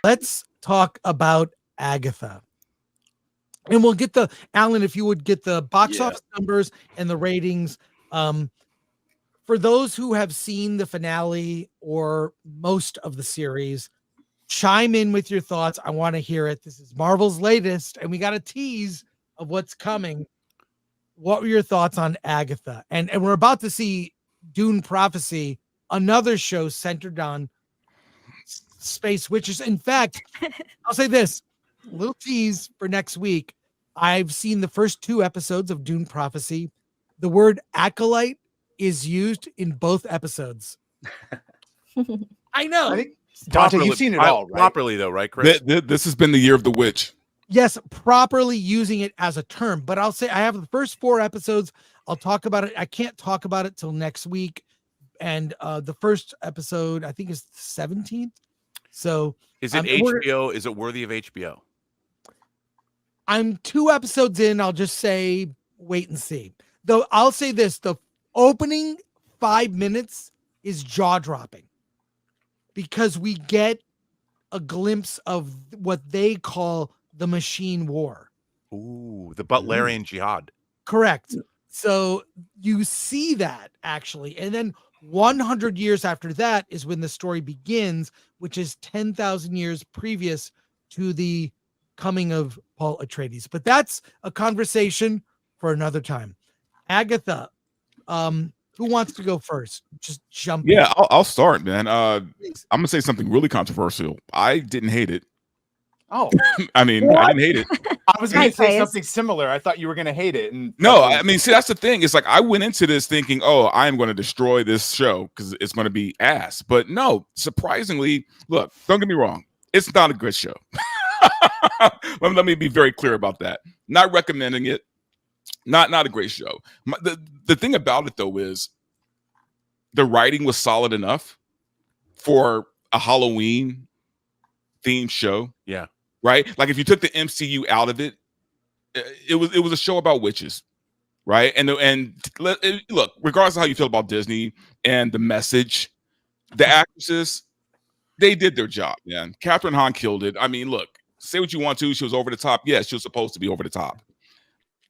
let's talk about Agatha. And we'll get the, Alan, if you would get the box office numbers and the ratings. For those who have seen the finale or most of the series, chime in with your thoughts. I want to hear it. This is Marvel's latest, and we got a tease of what's coming. What were your thoughts on Agatha? And we're about to see Dune Prophecy, another show centered on space witches. In fact, I'll say this, a little tease for next week. I've seen the first 2 episodes of Dune Prophecy. The word acolyte is used in both episodes. I know. Dante, you've seen it all, right? Properly, though, right, Chris? This has been the year of the witch. Yes, properly using it as a term. But I'll say I have the first 4 episodes. I'll talk about it. I can't talk about it till next week. And the first episode, I think, is the 17th. So is it HBO? Is it worthy of HBO? I'm 2 episodes in. I'll just say wait and see. Though I'll say this, the opening 5 minutes is jaw-dropping because we get a glimpse of what they call the machine war. Ooh, the Butlerian Jihad. Correct. So you see that actually. And then 100 years after that is when the story begins, which is 10,000 years previous to the coming of Paul Atreides. But that's a conversation for another time. Agatha, who wants to go first? Just jump in. I'll start, man. I'm gonna say something really controversial. I didn't hate it. Oh, I mean, what? I didn't hate it. I was going to say something similar. I thought you were going to hate it. And no, I mean, see, that's the thing. It's like I went into this thinking, oh, I am going to destroy this show because it's going to be ass. But no, surprisingly, look, don't get me wrong. It's not a good show. Let me be very clear about that. Not recommending it. Not a great show. The thing about it, though, is the writing was solid enough for a Halloween themed show. Yeah. Right? Like if you took the MCU out of it, it was a show about witches, right? And look, regardless of how you feel about Disney and the message, the actresses, they did their job, man. Catherine Hahn killed it. I mean, look, say what you want to, she was over the top. Yes, she was supposed to be over the top.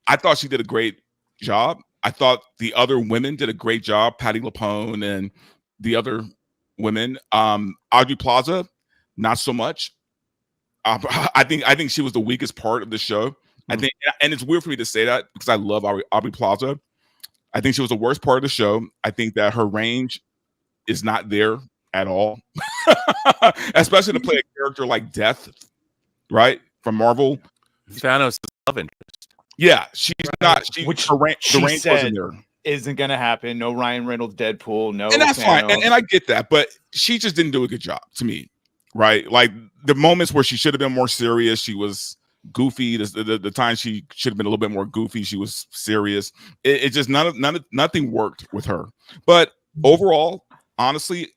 I thought she did a great job. I thought the other women did a great job, Patti LuPone and the other women. Aubrey Plaza, not so much. I think she was the weakest part of the show. Mm-hmm. I think, and it's weird for me to say that because I love Aubrey Plaza. I think she was the worst part of the show. I think that her range is not there at all, especially to play a character like Death, right, from Marvel. Thanos' love interest. Yeah, she's not. The range wasn't there. Isn't gonna happen. No Ryan Reynolds Deadpool. No, and that's fine. And I get that, but she just didn't do a good job to me. Right, like the moments where she should have been more serious, she was goofy. The time she should have been a little bit more goofy, she was serious. It just nothing worked with her. But overall, honestly,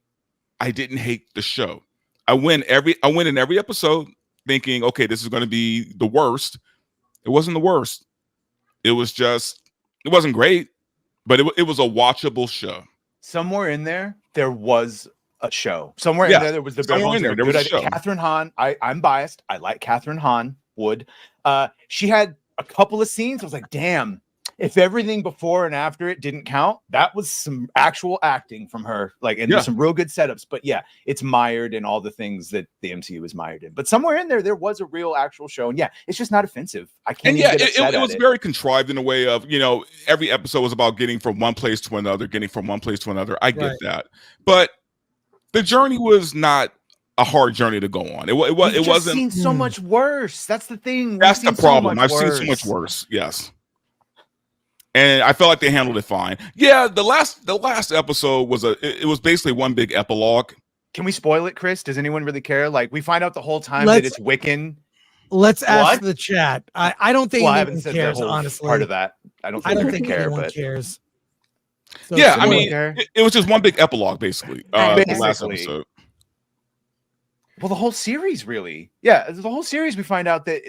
I didn't hate the show. I went in every episode thinking, okay, this is going to be the worst. It wasn't the worst. It wasn't great, but it was a watchable show. Somewhere in there was a show. Somewhere in there was the there was a show. Catherine Hahn. I'm biased. I like Catherine Hahn Wood. She had a couple of scenes. I was like, damn, if everything before and after it didn't count, that was some actual acting from her. Like, and there's some real good setups. But yeah, it's mired in all the things that the MCU is mired in. But somewhere in there was a real actual show. And yeah, it's just not offensive. I can't. And it was very contrived in a way of, every episode was about getting from one place to another, I get that, but the journey was not a hard journey to go on. It wasn't. Seen so much worse. That's the thing. That's the problem. I've seen so much worse. Yes, and I felt like they handled it fine. Yeah, the last episode was basically one big epilogue. Can we spoil it, Chris? Does anyone really care? Like, we find out the whole time that it's Wiccan. Let's ask the chat. I don't think anyone cares. The whole honestly, part of that. I don't think anyone cares. So yeah, I mean, it was just one big epilogue, basically. The last episode. Well, the whole series, really. Yeah, the whole series, we find out that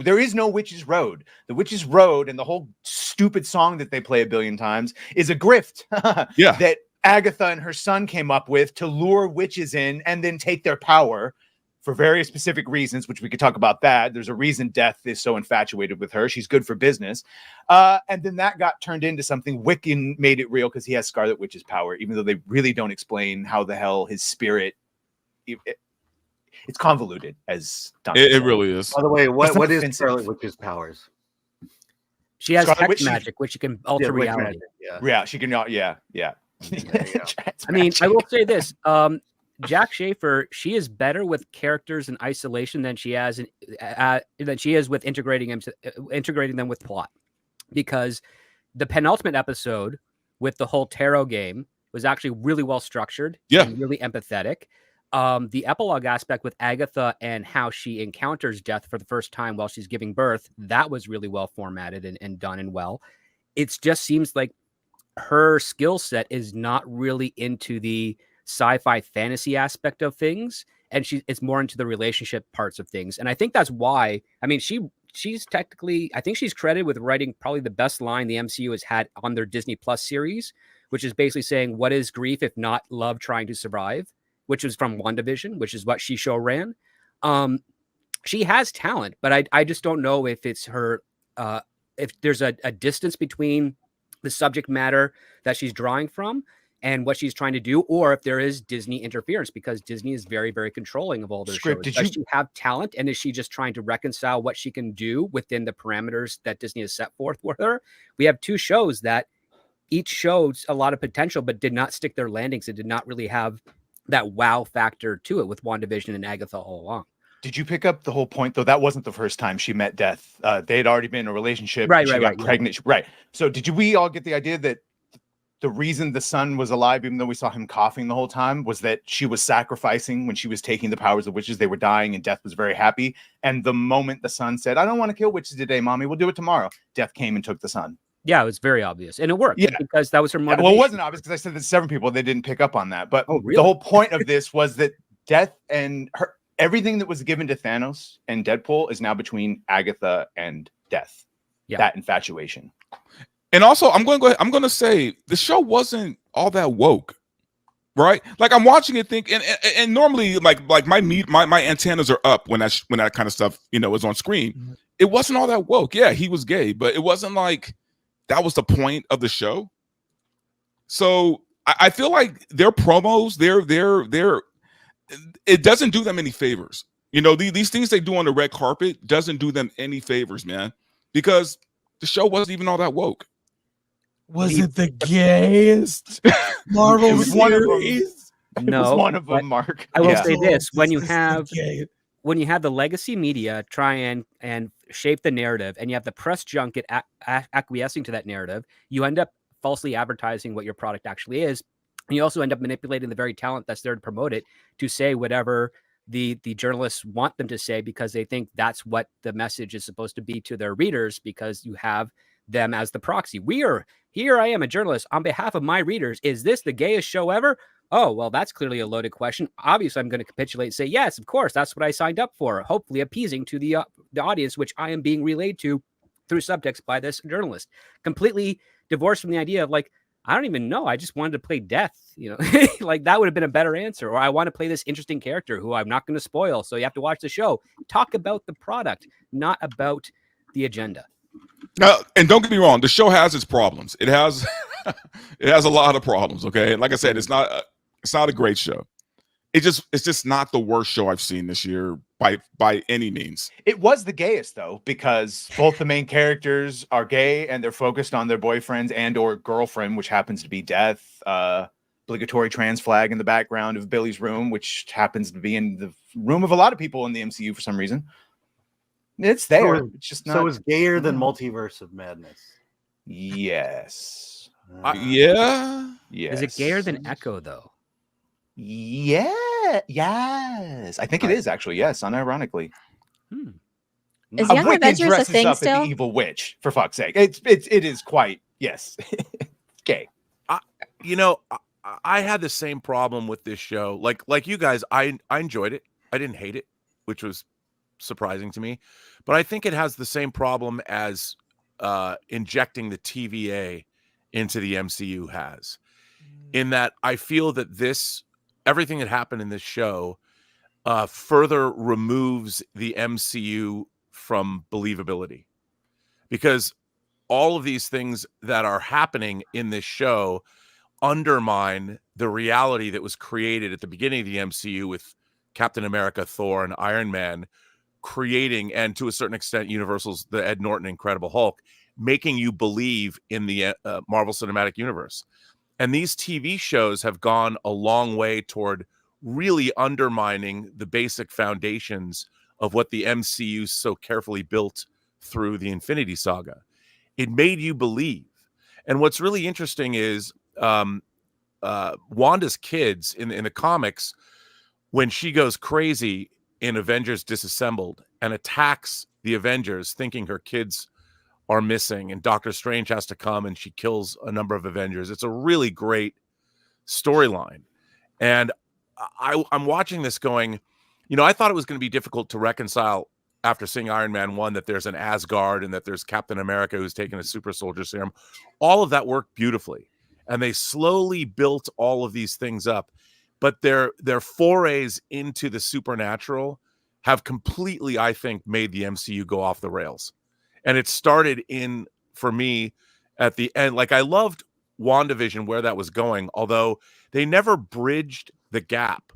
there is no Witch's Road. The Witch's Road and the whole stupid song that they play a billion times is a grift that Agatha and her son came up with to lure witches in and then take their power for various specific reasons, which we could talk about that. There's a reason Death is so infatuated with her. She's good for business. And then that got turned into something. Wiccan made it real because he has Scarlet Witch's power, even though they really don't explain how the hell his spirit... It's convoluted, as Duncan It said. really is. By the way, what not is offensive. Scarlet Witch's powers? She has Scarlet hex Witch, magic, which you can alter witch reality. magic, yeah. Yeah, she can... Yeah. There you go. I mean, I will say this: Jack Schaefer, she is better with characters in isolation than she is with integrating them with plot. Because the penultimate episode with the whole tarot game was actually really well structured, and really empathetic. The epilogue aspect with Agatha and how she encounters death for the first time while she's giving birth, that was really well formatted and done and well. It just seems like her skill set is not really into the sci-fi fantasy aspect of things, and it's more into the relationship parts of things. And I think that's why, I mean, she's technically, I think she's credited with writing probably the best line the MCU has had on their Disney Plus series, which is basically saying, what is grief if not love trying to survive? Which was from WandaVision, which is what she show ran. She has talent, but I just don't know if it's her, if there's a distance between the subject matter that she's drawing from and what she's trying to do, or if there is Disney interference, because Disney is very, very controlling of all their shows. Does she have talent, and is she just trying to reconcile what she can do within the parameters that Disney has set forth for her? We have two shows that each showed a lot of potential, but did not stick their landings. It did not really have that wow factor to it with WandaVision and Agatha All Along. Did you pick up the whole point, though? That wasn't the first time she met Death. They had already been in a relationship. Right, she got pregnant. Yeah. Right. So we all get the idea that the reason the son was alive, even though we saw him coughing the whole time, was that she was sacrificing when she was taking the powers of witches. They were dying, and Death was very happy. And the moment the son said, I don't want to kill witches today, Mommy, we'll do it tomorrow, Death came and took the son. Yeah, it was very obvious. And it worked because that was her motivation. Well, it wasn't obvious because I said that several people, they didn't pick up on that. But really? The whole point of this was that Death and her, everything that was given to Thanos and Deadpool is now between Agatha and Death. Yeah. That infatuation. And also, I'm going to say the show wasn't all that woke, right? Like I'm watching it, and normally, like my antennas are up when that kind of stuff is on screen. Mm-hmm. It wasn't all that woke. Yeah, he was gay, but it wasn't like that was the point of the show. So I feel like their promos, it doesn't do them any favors. These things they do on the red carpet doesn't do them any favors, man, because the show wasn't even all that woke. Was it the gayest Marvel series? No, it was one of them, Mark. I will say this: when you have the legacy media try and shape the narrative, and you have the press junket acquiescing to that narrative, you end up falsely advertising what your product actually is, and you also end up manipulating the very talent that's there to promote it to say whatever the journalists want them to say, because they think that's what the message is supposed to be to their readers, because you have them as the proxy. Here I am, a journalist, on behalf of my readers. Is this the gayest show ever? Oh, well, that's clearly a loaded question. Obviously, I'm going to capitulate and say, yes, of course, that's what I signed up for. Hopefully appeasing to the audience, which I am being relayed to through subtext by this journalist. Completely divorced from the idea of, like, I don't even know. I just wanted to play Death. Like that would have been a better answer. Or I want to play this interesting character who I'm not going to spoil, so you have to watch the show. Talk about the product, not about the agenda. And don't get me wrong, the show has its problems. It has a lot of problems. Okay, like I said, it's not a great show. It's just not the worst show I've seen this year by any means. It was the gayest though, because both the main characters are gay and they're focused on their boyfriends and or girlfriend, which happens to be Death. Obligatory trans flag in the background of Billy's room, which happens to be in the room of a lot of people in the MCU for some reason. It's there. It's just not. So it's gayer than Multiverse of Madness. Yes. Yeah. Yes. Is it gayer than Echo though? Yeah. Yes. I think it is actually. Yes. Unironically. Is Young Avengers a thing up still? As the evil witch, for fuck's sake. It is quite. Yes. Gay. I had the same problem with this show. Like you guys, I enjoyed it. I didn't hate it, which was surprising to me. But I think it has the same problem as injecting the TVA into the MCU has. In that I feel that everything that happened in this show further removes the MCU from believability, because all of these things that are happening in this show undermine the reality that was created at the beginning of the MCU with Captain America, Thor, and Iron Man creating, and to a certain extent, Universal's the Ed Norton Incredible Hulk, making you believe in the Marvel Cinematic Universe. And these TV shows have gone a long way toward really undermining the basic foundations of what the MCU so carefully built through the Infinity Saga. It made you believe. And what's really interesting is Wanda's kids in the comics, when she goes crazy in Avengers Disassembled and attacks the Avengers thinking her kids are missing, and Doctor Strange has to come and she kills a number of Avengers. It's a really great storyline. And I'm watching this going, I thought it was going to be difficult to reconcile after seeing Iron Man 1 that there's an Asgard and that there's Captain America who's taken a super soldier serum. All of that worked beautifully. And they slowly built all of these things up. But their forays into the supernatural have completely, I think, made the MCU go off the rails. And it started for me, at the end. Like, I loved WandaVision, where that was going, although they never bridged the gap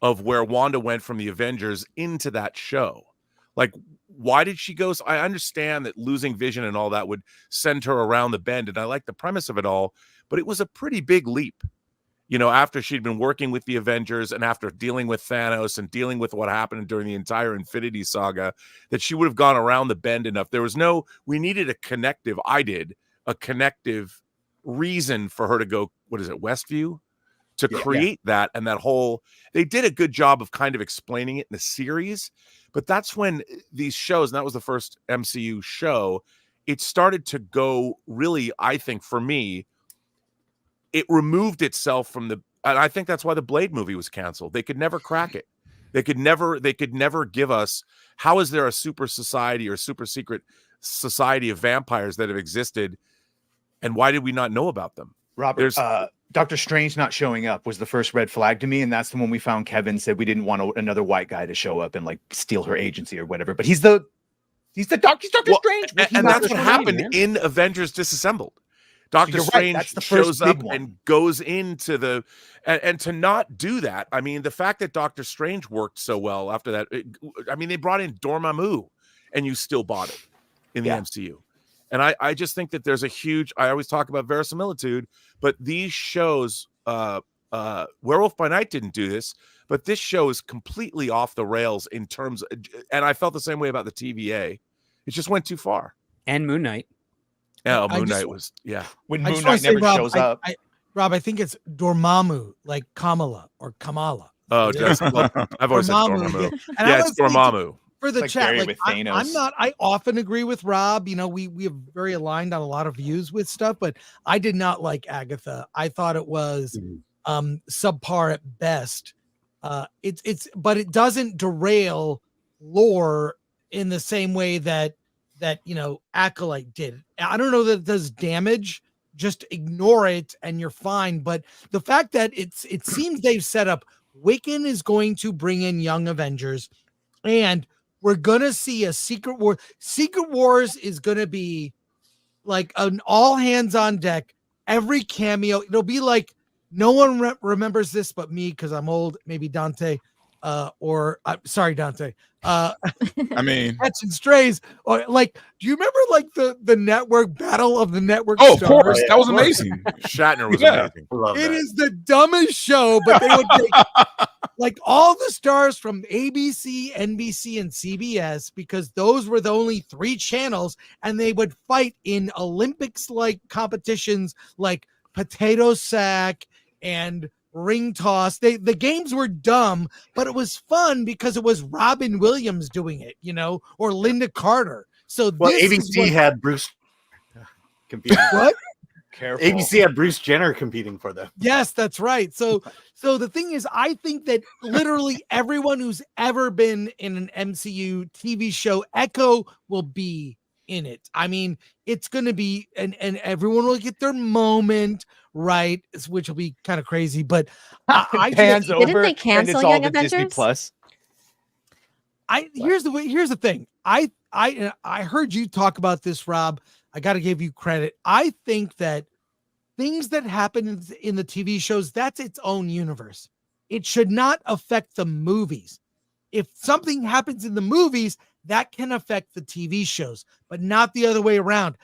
of where Wanda went from the Avengers into that show. Like, why did she go? I understand that losing vision and all that would send her around the bend, and I like the premise of it all, but it was a pretty big leap. After she'd been working with the Avengers and after dealing with Thanos and dealing with what happened during the entire Infinity Saga, that she would have gone around the bend enough. We needed a connective reason for her to go, Westview? To create that, and that whole, they did a good job of kind of explaining it in the series, but that's when these shows, and that was the first MCU show, it started to go really, I think, for me, it removed itself from and I think that's why the Blade movie was canceled. They could never crack it. They could never give us, how is there a super society or super secret society of vampires that have existed, and why did we not know about them? Robert, Doctor Strange not showing up was the first red flag to me, and that's the one we found. Kevin said we didn't want another white guy to show up and like steal her agency or whatever. But he's Doctor Strange, and that's what happened in Avengers Disassembled. Doctor Strange shows up and goes into the and to not do that. I mean, the fact that Doctor Strange worked so well after that. They brought in Dormammu, and you still bought it in the MCU. And I just think that there's a huge, I always talk about verisimilitude, but these shows, Werewolf by Night didn't do this, but this show is completely off the rails in terms of, and I felt the same way about the TVA. It just went too far. And Moon Knight. Yeah, Moon Knight was, when Moon Knight never shows up. Rob, I think it's Dormammu, like Kamala or Kamala. Oh, I've always said Dormammu. It's Dormammu. For the chat, I often agree with Rob. We are very aligned on a lot of views with stuff, but I did not like Agatha. I thought it was subpar at best. But it doesn't derail lore in the same way that Acolyte did. I don't know that it does damage. Just ignore it and you're fine. But the fact that it seems they've set up Wiccan is going to bring in Young Avengers, and we're going to see a Secret War. Secret Wars is going to be like an all hands on deck. Every cameo, it'll be like, no one remembers this but me because I'm old, maybe Dante, sorry, Dante. Catching Strays, or like, do you remember like the network battle of the network? Oh, of course, that was amazing. Shatner was amazing. It is the dumbest show, but they would take like all the stars from ABC, NBC, and CBS, because those were the only 3 channels, and they would fight in Olympics-like competitions like potato sack and ring toss. The games were dumb, but it was fun because it was Robin Williams doing it, or Linda Carter. So ABC had Bruce competing. What? Careful. ABC had Bruce Jenner competing for them. Yes, that's right. So the thing is, I think that literally everyone who's ever been in an MCU TV show, Echo will be in it. I mean, it's going to be, and everyone will get their moment, right? Which will be kind of crazy, but hands over. Didn't they cancel Young Avengers? Disney Plus. Here's the thing. I heard you talk about this, Rob. I got to give you credit. I think that things that happen in the TV shows, that's its own universe. It should not affect the movies. If something happens in the movies, that can affect the TV shows, but not the other way around.